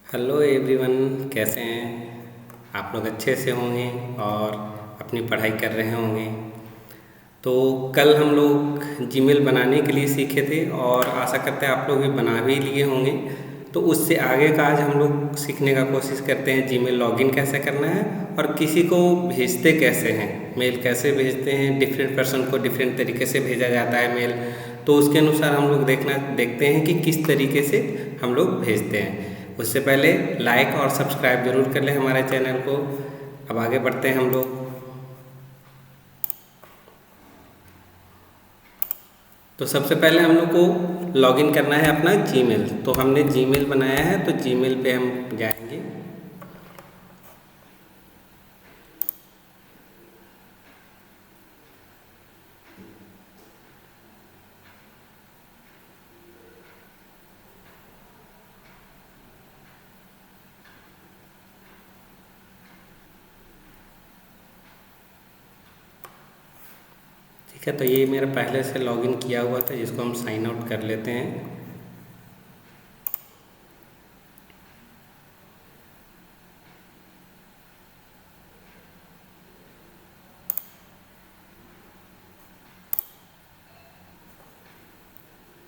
Hello everyone, कैसे हैं आप लोग? अच्छे से होंगे और अपनी पढ़ाई कर रहे होंगे। तो कल हम लोग जीमेल बनाने के लिए सीखे थे और आशा करते हैं आप लोग भी बना भी लिए होंगे। तो उससे आगे का आज हम लोग सीखने का कोशिश करते हैं जीमेल लॉगिन कैसे करना है और किसी को भेजते कैसे हैं, मेल कैसे भेजते हैं। डिफरेंट पर्सन को डिफरेंट तरीके से भेजा जाता है मेल, तो उसके अनुसार हम लोग देखते हैं कि किस तरीके से हम लोग भेजते हैं। उससे पहले लाइक और सब्सक्राइब जरूर कर लें हमारे चैनल को। अब आगे बढ़ते हैं हम लोग। तो सबसे पहले हम लोग को लॉगिन करना है अपना जीमेल। तो हमने जीमेल बनाया है, तो जीमेल पे हम जाएंगे। ठीक है, तो ये मेरा पहले से लॉगिन किया हुआ था, जिसको हम साइन आउट कर लेते हैं।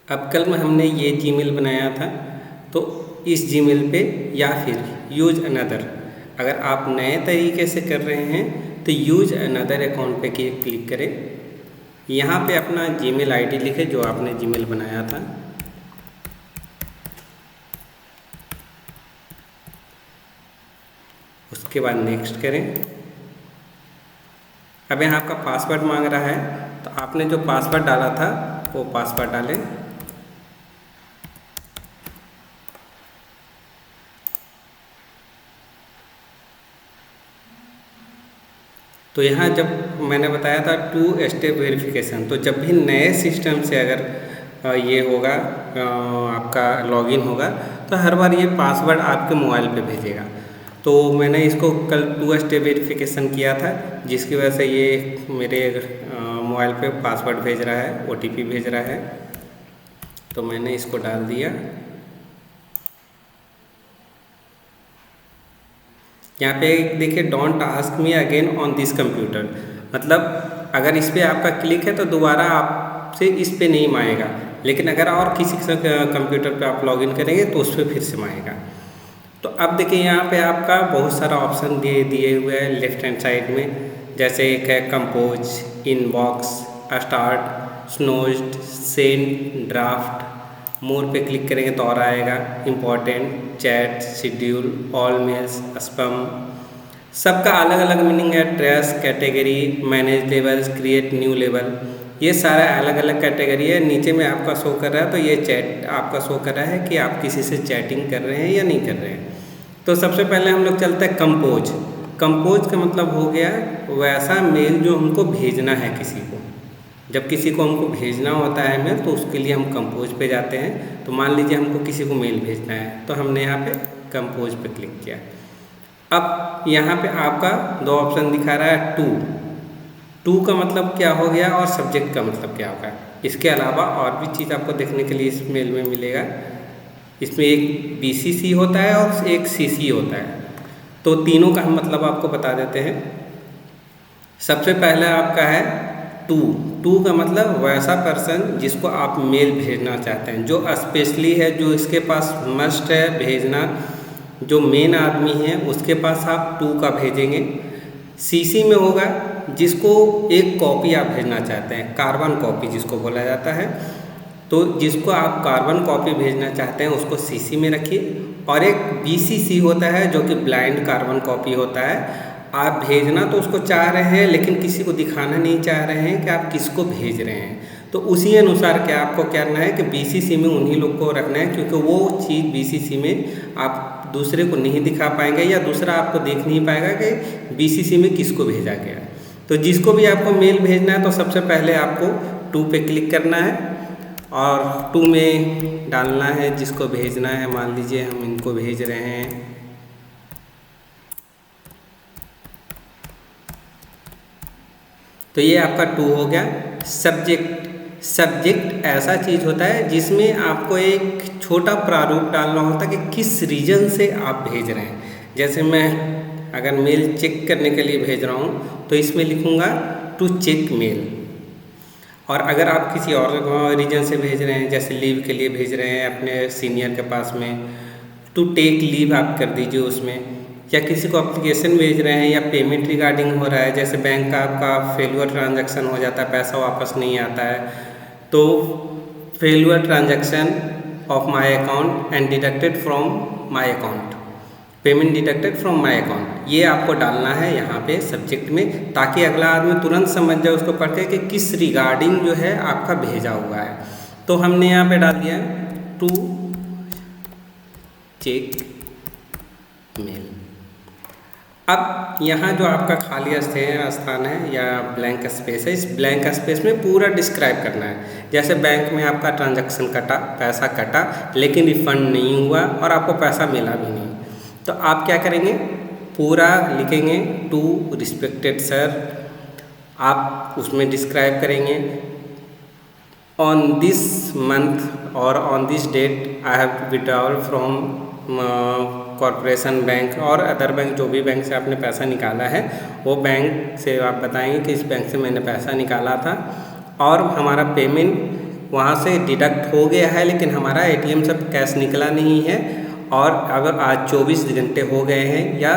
अब कल में हमने ये जीमेल बनाया था, तो इस जीमेल पे या फिर यूज अनदर, अगर आप नए तरीके से कर रहे हैं तो यूज अनदर अकाउंट पे क्लिक करें। यहाँ पे अपना जीमेल आईडी लिखें जो आपने जीमेल बनाया था। उसके बाद नेक्स्ट करें। अब यहाँ आपका पासवर्ड मांग रहा है, तो आपने जो पासवर्ड डाला था वो पासवर्ड डालें। तो यहाँ जब मैंने बताया था 2 स्टेप वेरिफिकेशन, तो जब भी नए सिस्टम से अगर ये होगा, आपका लॉगिन होगा, तो हर बार ये पासवर्ड आपके मोबाइल पे भेजेगा। तो मैंने इसको कल 2 स्टेप वेरिफिकेशन किया था, जिसकी वजह से ये मेरे मोबाइल पे पासवर्ड भेज रहा है, OTP भेज रहा है। तो मैंने इसको डाल दिया। यहाँ पे देखिए, don't ask me again on this computer, मतलब अगर इस पर आपका क्लिक है तो दोबारा आपसे इस पे नहीं मांगेगा, लेकिन अगर और किसी कंप्यूटर पे आप लॉगिन करेंगे तो उस पर फिर से मांगेगा। तो अब देखिए, यहाँ पे आपका बहुत सारा ऑप्शन दिए हुए हैं लेफ्ट हैंड साइड में। जैसे एक है compose, inbox, starred, snoozed, sent, draft. More पे क्लिक करेंगे तो और आएगा, important, chat, schedule, all mails, spam. सबका अलग अलग मीनिंग है। Trash, category, manage labels, create new लेवल, ये सारा अलग अलग कैटेगरी है। नीचे में आपका शो कर रहा है, तो ये चैट आपका शो कर रहा है कि आप किसी से चैटिंग कर रहे हैं या नहीं कर रहे हैं। तो सबसे पहले हम लोग चलते हैं कंपोज। कंपोज का मतलब हो गया वैसा मेल जो हमको भेजना है किसी को। जब किसी को हमको भेजना होता है मेल, तो उसके लिए हम कंपोज पे जाते हैं। तो मान लीजिए हमको किसी को मेल भेजना है, तो हमने यहाँ पे कंपोज पे क्लिक किया। अब यहाँ पे आपका 2 ऑप्शन दिखा रहा है, टू का मतलब क्या हो गया और सब्जेक्ट का मतलब क्या होगा। इसके अलावा और भी चीज़ आपको देखने के लिए इस मेल में मिलेगा। इसमें एक BCC होता है और एक CC होता है। तो तीनों का हम मतलब आपको बता देते हैं। सबसे पहले आपका है टू का मतलब वैसा पर्सन जिसको आप मेल भेजना चाहते हैं, जो स्पेशली है, जो इसके पास मस्ट है भेजना, जो मेन आदमी है उसके पास आप टू का भेजेंगे। CC में होगा जिसको एक कॉपी आप भेजना चाहते हैं, कार्बन कॉपी जिसको बोला जाता है। तो जिसको आप कार्बन कॉपी भेजना चाहते हैं उसको CC में रखिए। और एक BCC होता है जो कि ब्लाइंड कार्बन कॉपी होता है। आप भेजना तो उसको चाह रहे हैं, लेकिन किसी को दिखाना नहीं चाह रहे हैं कि आप किसको भेज रहे हैं। तो उसी अनुसार क्या आपको करना है कि BCC में उन्हीं लोग को रखना है, क्योंकि वो चीज़ BCC में आप दूसरे को नहीं दिखा पाएंगे या दूसरा आपको देख नहीं पाएगा कि BCC में किसको भेजा गया। तो जिसको भी आपको मेल भेजना है, तो सबसे पहले आपको 2 पे क्लिक करना है और 2 में डालना है जिसको भेजना है। मान लीजिए हम इनको भेज रहे हैं। तो ये आपका 2 हो गया। सब्जेक्ट, सब्जेक्ट ऐसा चीज़ होता है जिसमें आपको एक छोटा प्रारूप डालना होता है कि किस रीजन से आप भेज रहे हैं। जैसे मैं अगर मेल चेक करने के लिए भेज रहा हूँ तो इसमें लिखूँगा टू चेक मेल। और अगर आप किसी और रीजन से भेज रहे हैं, जैसे लीव के लिए भेज रहे हैं अपने सीनियर के पास में, टू टेक लीव आप कर दीजिए उसमें। या किसी को अप्लीकेशन भेज रहे हैं या पेमेंट रिगार्डिंग हो रहा है, जैसे बैंक का आपका फेलुअर ट्रांजैक्शन हो जाता है, पैसा वापस नहीं आता है, तो failure transaction of my account and deducted from my account, payment deducted from my account, ये आपको डालना है यहाँ पे सब्जेक्ट में, ताकि अगला आदमी तुरंत समझ जाए उसको पढ़ के कि किस रिगार्डिंग जो है आपका भेजा हुआ है। तो हमने यहाँ पे डाल दिया टू चेक मेल। अब यहाँ जो आपका खाली स्थान है या ब्लैंक स्पेस है, इस ब्लैंक स्पेस में पूरा डिस्क्राइब करना है। जैसे बैंक में आपका ट्रांजैक्शन कटा, पैसा कटा लेकिन रिफंड नहीं हुआ और आपको पैसा मिला भी नहीं, तो आप क्या करेंगे, पूरा लिखेंगे टू रिस्पेक्टेड सर। आप उसमें डिस्क्राइब करेंगे ऑन दिस मंथ और on this date I have withdrawal from corporation bank और अदर बैंक, जो भी बैंक से आपने पैसा निकाला है वो बैंक से आप बताएंगे कि इस बैंक से मैंने पैसा निकाला था और हमारा पेमेंट वहाँ से डिडक्ट हो गया है, लेकिन हमारा एटीएम से कैश निकला नहीं है और अगर आज 24 घंटे हो गए हैं या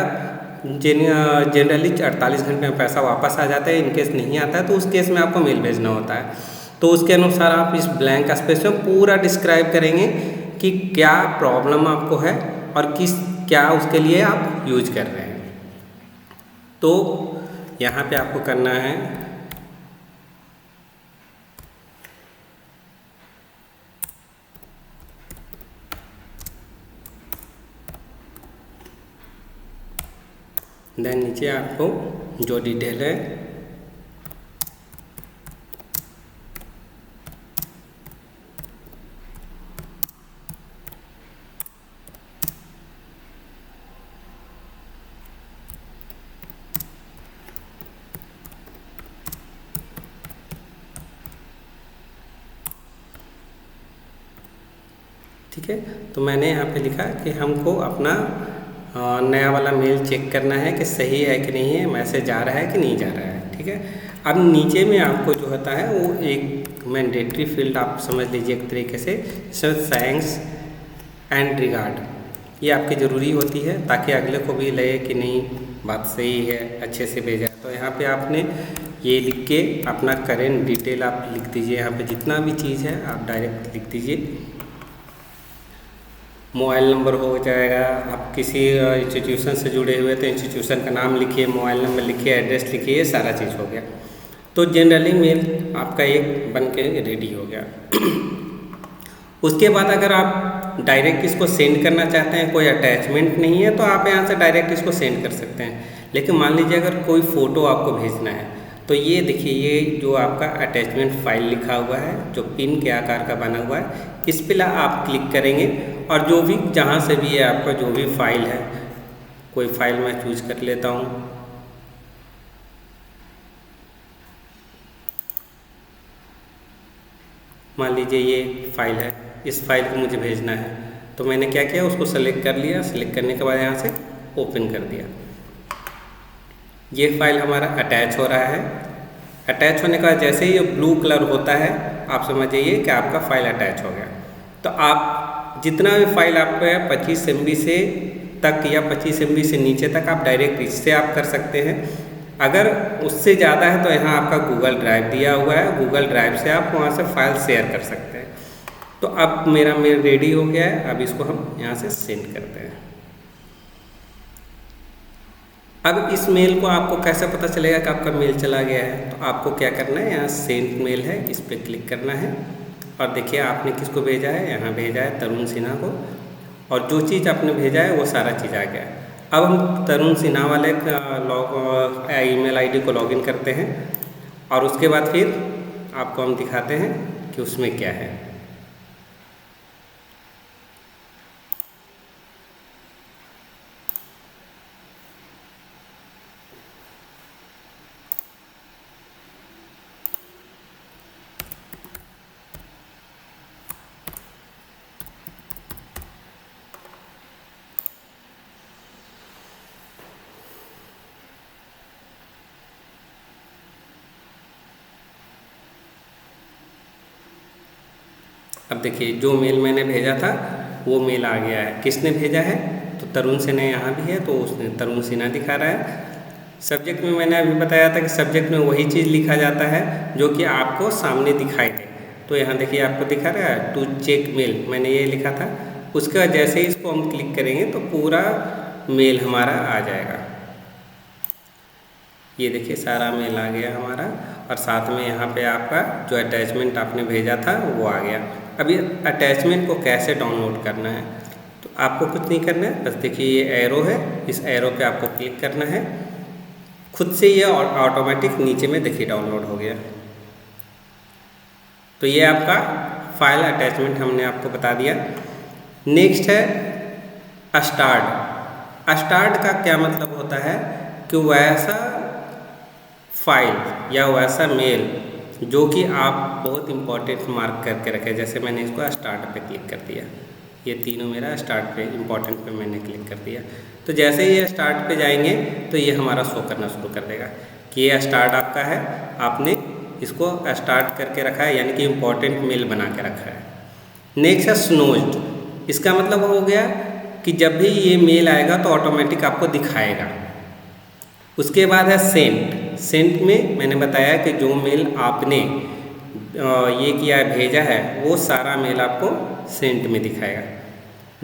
जनरली 48 घंटे में पैसा वापस आ जाता है, इनकेस नहीं आता है तो उस केस में आपको मेल भेजना होता है। तो उसके अनुसार आप इस ब्लैंक स्पेस में पूरा डिस्क्राइब करेंगे कि क्या प्रॉब्लम आपको है और क्या उसके लिए आप यूज कर रहे हैं। तो यहाँ पे आपको करना है देन नीचे आपको जो डिटेल है ठीक है। तो मैंने यहाँ पे लिखा कि हमको अपना नया वाला मेल चेक करना है कि सही है कि नहीं है, मैसेज जा रहा है कि नहीं जा रहा है। ठीक है। अब नीचे में आपको जो होता है वो एक मैंडेटरी फील्ड आप समझ लीजिए एक तरीके से, थैंक्स एंड रिगार्ड, ये आपकी ज़रूरी होती है ताकि अगले को भी लगे कि नहीं बात सही है, अच्छे से भेजा। तो यहाँ पे आपने ये लिख के अपना करेंट डिटेल आप लिख दीजिए। यहाँ पे जितना भी चीज़ है आप डायरेक्ट लिख दीजिए। मोबाइल नंबर हो जाएगा, आप किसी इंस्टीट्यूशन से जुड़े हुए तो इंस्टीट्यूशन का नाम लिखिए, मोबाइल नंबर लिखिए, एड्रेस लिखिए, ये सारा चीज़ हो गया। तो जनरली मेल आपका एक बन के रेडी हो गया। उसके बाद अगर आप डायरेक्ट इसको सेंड करना चाहते हैं, कोई अटैचमेंट नहीं है, तो आप यहाँ से डायरेक्ट इसको सेंड कर सकते हैं। लेकिन मान लीजिए अगर कोई फ़ोटो आपको भेजना है तो ये देखिए, ये जो आपका अटैचमेंट फाइल लिखा हुआ है जो पिन के आकार का बना हुआ है, इस पर आप क्लिक करेंगे और जो भी जहाँ से भी है आपका जो भी फाइल है, कोई फाइल मैं चूज कर लेता हूँ। मान लीजिए ये फाइल है, इस फाइल को मुझे भेजना है, तो मैंने क्या किया, उसको सेलेक्ट कर लिया। सेलेक्ट करने के बाद यहाँ से ओपन कर दिया। ये फाइल हमारा अटैच हो रहा है। अटैच होने का जैसे ही ये ब्लू कलर होता है, आप समझ जाइए कि आपका फाइल अटैच हो गया। तो आप जितना भी फाइल आपका है 25 MB से तक या 25 MB से नीचे तक आप डायरेक्ट इससे आप कर सकते हैं। अगर उससे ज़्यादा है तो यहाँ आपका गूगल ड्राइव दिया हुआ है, गूगल ड्राइव से आप वहाँ से फाइल शेयर कर सकते हैं। तो अब मेरा मेल रेडी हो गया है। अब इसको हम यहाँ से सेंड करते हैं। अब इस मेल को आपको कैसे पता चलेगा कि आपका मेल चला गया है, तो आपको क्या करना है, यहाँ सेंड मेल है, इस पर क्लिक करना है और देखिए आपने किसको भेजा है, यहाँ भेजा है तरुण सिन्हा को, और जो चीज़ आपने भेजा है वो सारा चीज़ आ गया है। अब हम तरुण सिन्हा वाले ईमेल आईडी को लॉगिन करते हैं और उसके बाद फिर आपको हम दिखाते हैं कि उसमें क्या है। अब देखिए जो मेल मैंने भेजा था वो मेल आ गया है। किसने भेजा है? तो तरुण सिन्हा यहाँ भी है, तो उसने तरुण सिन्हा दिखा रहा है। सब्जेक्ट में मैंने अभी बताया था कि सब्जेक्ट में वही चीज़ लिखा जाता है जो कि आपको सामने दिखाई दे। तो यहाँ देखिए आपको दिखा रहा है टू चेक मेल, मैंने ये लिखा था। उसके बाद जैसे ही इसको हम क्लिक करेंगे तो पूरा मेल हमारा आ जाएगा। ये देखिए सारा मेल आ गया हमारा, और साथ में यहाँ पे आपका जो अटैचमेंट आपने भेजा था वो आ गया। अब ये अटैचमेंट को कैसे डाउनलोड करना है? तो आपको कुछ नहीं करना है, बस देखिए ये एरो है, इस एरो पे आपको क्लिक करना है। खुद से ये ऑटोमेटिक नीचे में देखिए डाउनलोड हो गया। तो ये आपका फाइल अटैचमेंट हमने आपको बता दिया। नेक्स्ट है स्टार्ट। स्टार्ट का क्या मतलब होता है कि वैसा फाइल या वैसा मेल जो कि आप बहुत इम्पोर्टेंट मार्क करके रखें। जैसे मैंने इसको स्टार्ट पे क्लिक कर दिया, ये तीनों मेरा स्टार्ट पे इम्पोर्टेंट पे मैंने क्लिक कर दिया। तो जैसे ही ये स्टार्ट पे जाएंगे तो ये हमारा शो करना शुरू कर देगा कि ये स्टार्ट आपका है, आपने इसको स्टार्ट करके रखा है, यानी कि इम्पोर्टेंट मेल बना के रखा है। नेक्स्ट है स्नोज्ड। इसका मतलब हो गया कि जब भी ये मेल आएगा तो ऑटोमेटिक आपको दिखाएगा। उसके बाद है सेंट। सेंट में मैंने बताया कि जो मेल आपने ये किया है, भेजा है, वो सारा मेल आपको सेंट में दिखाएगा।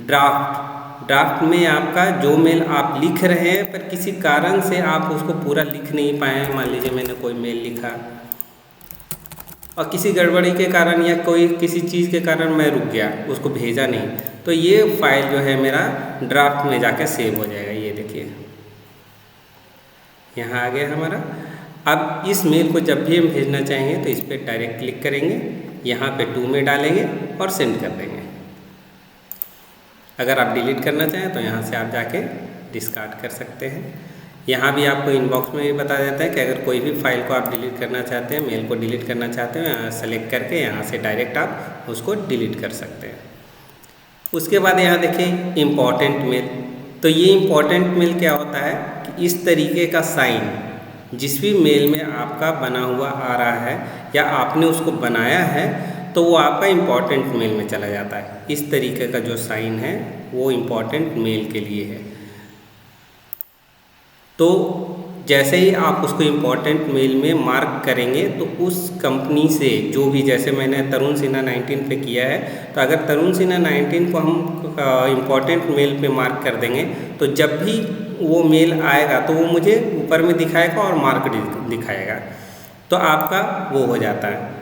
ड्राफ्ट। ड्राफ्ट में आपका जो मेल आप लिख रहे हैं पर किसी कारण से आप उसको पूरा लिख नहीं पाए, मान लीजिए मैंने कोई मेल लिखा और किसी गड़बड़ी के कारण या कोई किसी चीज़ के कारण मैं रुक गया, उसको भेजा नहीं, तो ये फाइल जो है मेरा ड्राफ्ट में जाके सेव हो जाएगा। ये देखिए यहाँ आ गया हमारा। अब इस मेल को जब भी हम भेजना चाहेंगे तो इस पर डायरेक्ट क्लिक करेंगे, यहाँ पे टू में डालेंगे और सेंड कर देंगे। अगर आप डिलीट करना चाहें तो यहाँ से आप जाके डिस्कार्ड कर सकते हैं। यहाँ भी आपको इनबॉक्स में भी बता देता है कि अगर कोई भी फाइल को आप डिलीट करना चाहते हैं, मेल को डिलीट करना चाहते हैं, यहाँ सेलेक्ट करके यहाँ से डायरेक्ट आप उसको डिलीट कर सकते हैं। उसके बाद यहाँ देखिए इम्पॉर्टेंट मेल। तो ये इम्पॉर्टेंट मेल क्या होता है कि इस तरीके का साइन जिस भी मेल में आपका बना हुआ आ रहा है या आपने उसको बनाया है तो वो आपका इम्पॉर्टेंट मेल में चला जाता है। इस तरीके का जो साइन है वो इम्पॉर्टेंट मेल के लिए है। तो जैसे ही आप उसको इम्पॉर्टेंट मेल में मार्क करेंगे तो उस कंपनी से जो भी, जैसे मैंने तरुण सिन्हा 19 पे किया है, तो अगर तरुण सिन्हा 19 को हम इम्पॉर्टेंट मेल पे मार्क कर देंगे तो जब भी वो मेल आएगा तो वो मुझे ऊपर में दिखाएगा और मार्क दिखाएगा। तो आपका वो हो जाता है।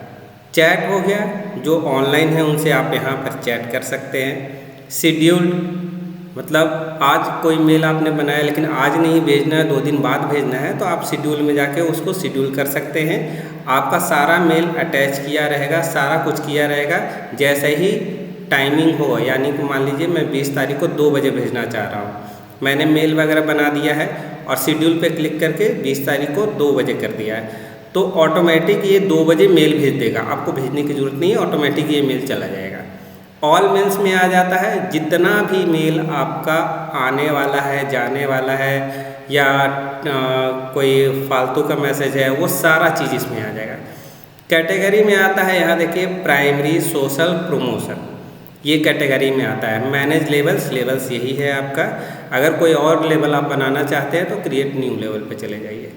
चैट हो गया, जो ऑनलाइन है उनसे आप यहाँ पर चैट कर सकते हैं। शेड्यूल्ड मतलब आज कोई मेल आपने बनाया लेकिन आज नहीं भेजना है, 2 दिन बाद भेजना है, तो आप शेड्यूल में जाके उसको शेड्यूल कर सकते हैं। आपका सारा मेल अटैच किया रहेगा, सारा कुछ किया रहेगा। जैसे ही टाइमिंग हो, यानी कि मान लीजिए मैं 20 तारीख को 2 बजे भेजना चाह रहा हूँ, मैंने मेल वगैरह बना दिया है और शेड्यूल पे क्लिक करके 20 तारीख को 2 बजे कर दिया है, तो ऑटोमेटिक ये 2 बजे मेल भेज देगा। आपको भेजने की ज़रूरत नहीं है, ऑटोमेटिक ये मेल चला जाएगा। ऑल मेल्स में आ जाता है जितना भी मेल आपका आने वाला है, जाने वाला है, या कोई फालतू का मैसेज है, वो सारा चीज़ इसमें आ जाएगा। कैटेगरी में आता है, यहाँ देखिए प्राइमरी, सोशल, प्रमोशन, ये कैटेगरी में आता है। मैनेज लेवल्स, लेवल्स यही है आपका। अगर कोई और लेवल आप बनाना चाहते हैं तो क्रिएट न्यू लेवल पे चले जाइए।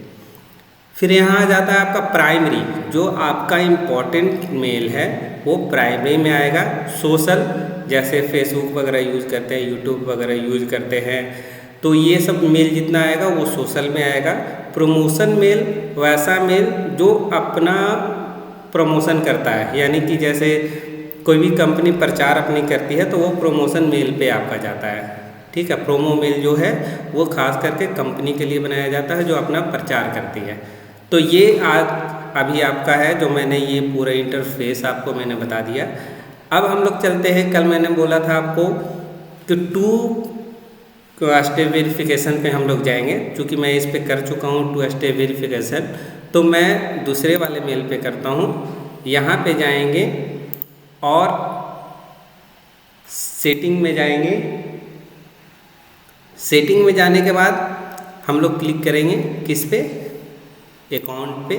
फिर यहाँ आ जाता है आपका प्राइमरी, जो आपका इम्पोर्टेंट मेल है वो प्राइमरी में आएगा। सोशल, जैसे फेसबुक वगैरह यूज़ करते हैं, यूट्यूब वगैरह यूज़ करते हैं, तो ये सब मेल जितना आएगा वो सोशल में आएगा। प्रमोशन मेल, वैसा मेल जो अपना प्रमोशन करता है, यानी कि जैसे कोई भी कंपनी प्रचार अपनी करती है तो वो प्रमोशन मेल पे आपका जाता है। ठीक है, प्रोमो मेल जो है वो खास करके कंपनी के लिए बनाया जाता है जो अपना प्रचार करती है। तो ये आज अभी आपका है, जो मैंने ये पूरा इंटरफेस आपको मैंने बता दिया। अब हम लोग चलते हैं, कल मैंने बोला था आपको कि 2 स्टेप वेरिफिकेशन पे हम लोग जाएंगे। चूँकि मैं इस पे कर चुका हूँ 2 स्टेप वेरिफिकेशन, तो मैं दूसरे वाले मेल पे करता हूँ। यहाँ पे जाएंगे और सेटिंग में जाएंगे। सेटिंग में जाने के बाद हम लोग क्लिक करेंगे किस पे, अकाउंट पे।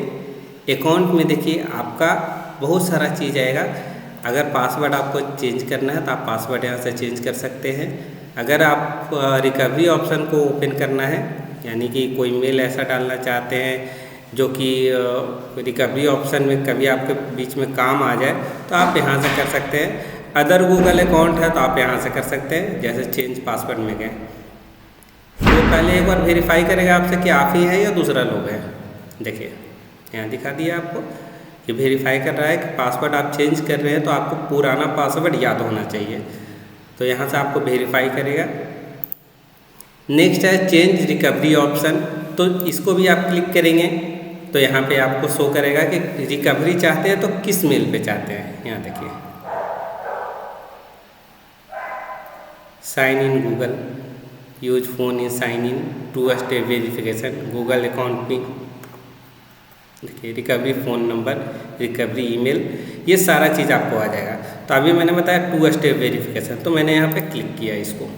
अकाउंट में देखिए आपका बहुत सारा चीज़ आएगा। अगर पासवर्ड आपको चेंज करना है तो आप पासवर्ड यहाँ से चेंज कर सकते हैं। अगर आप रिकवरी ऑप्शन को ओपन करना है, यानी कि कोई मेल ऐसा डालना चाहते हैं जो कि रिकवरी ऑप्शन में कभी आपके बीच में काम आ जाए, तो आप यहाँ से कर सकते हैं। अदर गूगल अकाउंट है तो आप यहाँ से कर सकते हैं, जैसे चेंज पासवर्ड में गए तो पहले एक बार वेरीफाई करेगा आपसे कि आप ही हैं या दूसरा लोग है। देखिए यहाँ दिखा दिया आपको कि वेरीफाई कर रहा है कि पासवर्ड आप चेंज कर रहे हैं तो आपको पुराना पासवर्ड याद होना चाहिए, तो यहाँ से आपको वेरीफाई करेगा। नेक्स्ट है चेंज रिकवरी ऑप्शन, तो इसको भी आप क्लिक करेंगे तो यहाँ पे आपको शो करेगा कि रिकवरी चाहते हैं तो किस मेल पे चाहते हैं। यहाँ देखिए sign in Google, use phone in sign in, 2 step verification, Google account pin, देखिए recovery phone number, recovery email, ये सारा चीज़ आपको आ जाएगा। तो अभी मैंने बताया 2 स्टेप वेरिफिकेशन, तो मैंने यहाँ पे क्लिक किया इसको।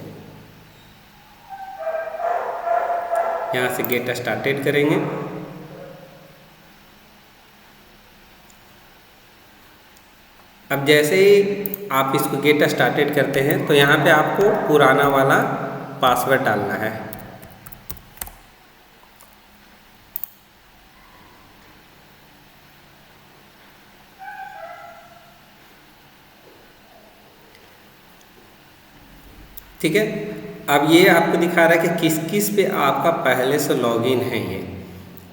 यहाँ से गेट स्टार्टेड करेंगे। अब जैसे ही आप इसको गेट स्टार्टेड करते हैं तो यहाँ पे आपको पुराना वाला पासवर्ड डालना है। ठीक है, अब ये आपको दिखा रहा है कि किस किस पे आपका पहले से लॉगिन है। ये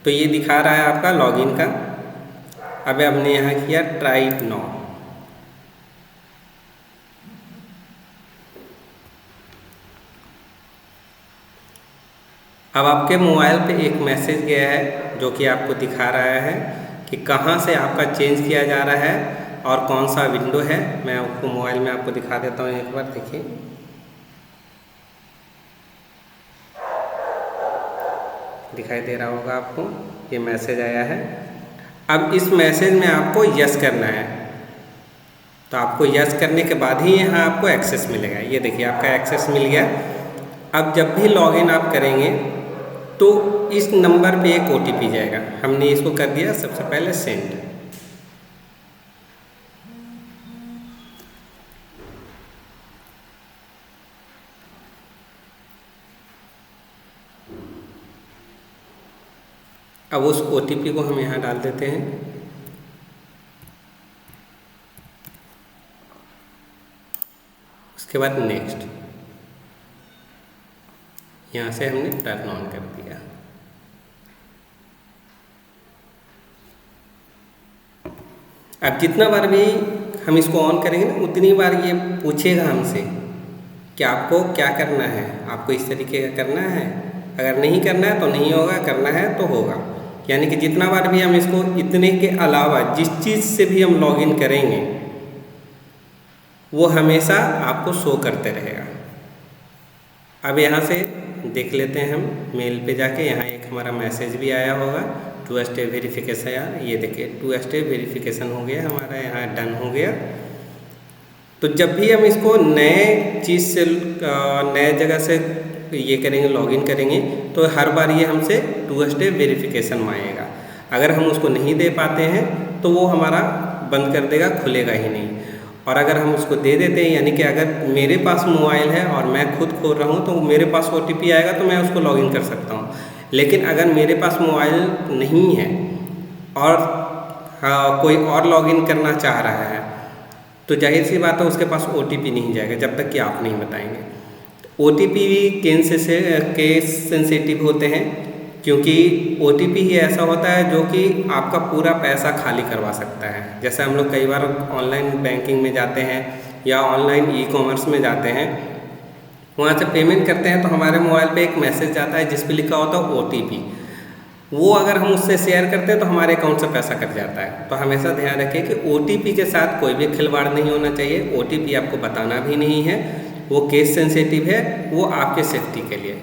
तो ये दिखा रहा है आपका लॉगिन का। अब हमने यहाँ किया ट्राई इट नाउ। अब आपके मोबाइल पे एक मैसेज गया है जो कि आपको दिखा रहा है कि कहाँ से आपका चेंज किया जा रहा है और कौन सा विंडो है। मैं आपको मोबाइल में आपको दिखा देता हूँ, एक बार देखिए। दिखाई दे रहा होगा आपको, ये मैसेज आया है। अब इस मैसेज में आपको यस करना है, तो आपको यस करने के बाद ही यहाँ आपको एक्सेस मिलेगा। ये देखिए आपका एक्सेस मिल गया। अब जब भी लॉगिन आप करेंगे तो इस नंबर पे एक OTP जाएगा। हमने इसको कर दिया सबसे पहले सेंड। अब उस OTP को हम यहाँ डाल देते हैं। उसके बाद नेक्स्ट, यहाँ से हमने टर्न ऑन कर दिया। अब जितना बार भी हम इसको ऑन करेंगे ना, उतनी बार ये पूछेगा हमसे कि आपको क्या करना है, आपको इस तरीके का करना है। अगर नहीं करना है तो नहीं होगा, करना है तो होगा। यानी कि जितना बार भी हम इसको, इतने के अलावा जिस चीज़ से भी हम लॉगिन करेंगे वो हमेशा आपको शो करते रहेगा। अब यहाँ से देख लेते हैं हम मेल पे जाके। यहाँ एक हमारा मैसेज भी आया होगा, 2 स्टेप वेरिफिकेशन आया। ये देखिए 2 स्टेप वेरिफिकेशन हो गया हमारा, यहाँ डन हो गया। तो जब भी हम इसको नए चीज़ से, नए जगह से ये करेंगे, लॉगिन करेंगे, तो हर बार ये हमसे 2 स्टेप वेरिफिकेशन मांगेगा। अगर हम उसको नहीं दे पाते हैं तो वो हमारा बंद कर देगा, खुलेगा ही नहीं। और अगर हम उसको दे देते हैं, यानी कि अगर मेरे पास मोबाइल है और मैं खुद खोल रहा हूँ तो मेरे पास OTP आएगा तो मैं उसको लॉगिन कर सकता हूँ। लेकिन अगर मेरे पास मोबाइल नहीं है और कोई और लॉगिन करना चाह रहा है तो जाहिर सी बात है उसके पास OTP नहीं जाएगा जब तक कि आप नहीं बताएंगे। OTP भी केस सेंसिटिव होते हैं, क्योंकि OTP ही ऐसा होता है जो कि आपका पूरा पैसा खाली करवा सकता है। जैसे हम लोग कई बार ऑनलाइन बैंकिंग में जाते हैं या ऑनलाइन ई-कॉमर्स में जाते हैं, वहाँ से पेमेंट करते हैं तो हमारे मोबाइल पे एक मैसेज आता है जिस पे लिखा होता है OTP। वो अगर हम उससे शेयर करते हैं तो हमारे अकाउंट से पैसा कट जाता है। तो हमेशा ध्यान रखें कि OTP के साथ कोई भी खिलवाड़ नहीं होना चाहिए। OTP आपको बताना भी नहीं है, वो केस सेंसिटिव है, वो आपके सेफ्टी के लिए।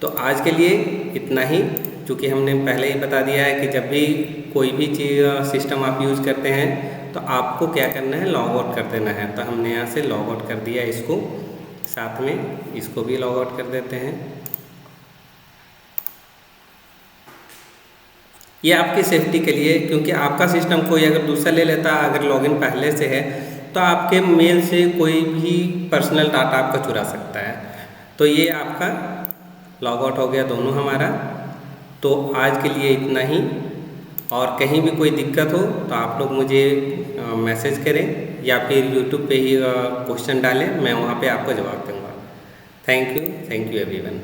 तो आज के लिए इतना ही, क्योंकि हमने पहले ही बता दिया है कि जब भी कोई भी चीज़ सिस्टम आप यूज़ करते हैं तो आपको क्या करना है, लॉग आउट कर देना है। तो हमने यहाँ से लॉग आउट कर दिया इसको, साथ में इसको भी लॉग आउट कर देते हैं। ये आपकी सेफ्टी के लिए, क्योंकि आपका सिस्टम कोई अगर दूसरा ले लेता, अगर लॉगिन पहले से है तो आपके मेल से कोई भी पर्सनल डाटा आपका चुरा सकता है। तो ये आपका लॉग आउट हो गया दोनों हमारा। तो आज के लिए इतना ही, और कहीं भी कोई दिक्कत हो तो आप लोग मुझे मैसेज करें या फिर यूट्यूब पे ही क्वेश्चन डालें, मैं वहाँ पे आपको जवाब दूँगा। Thank you everyone.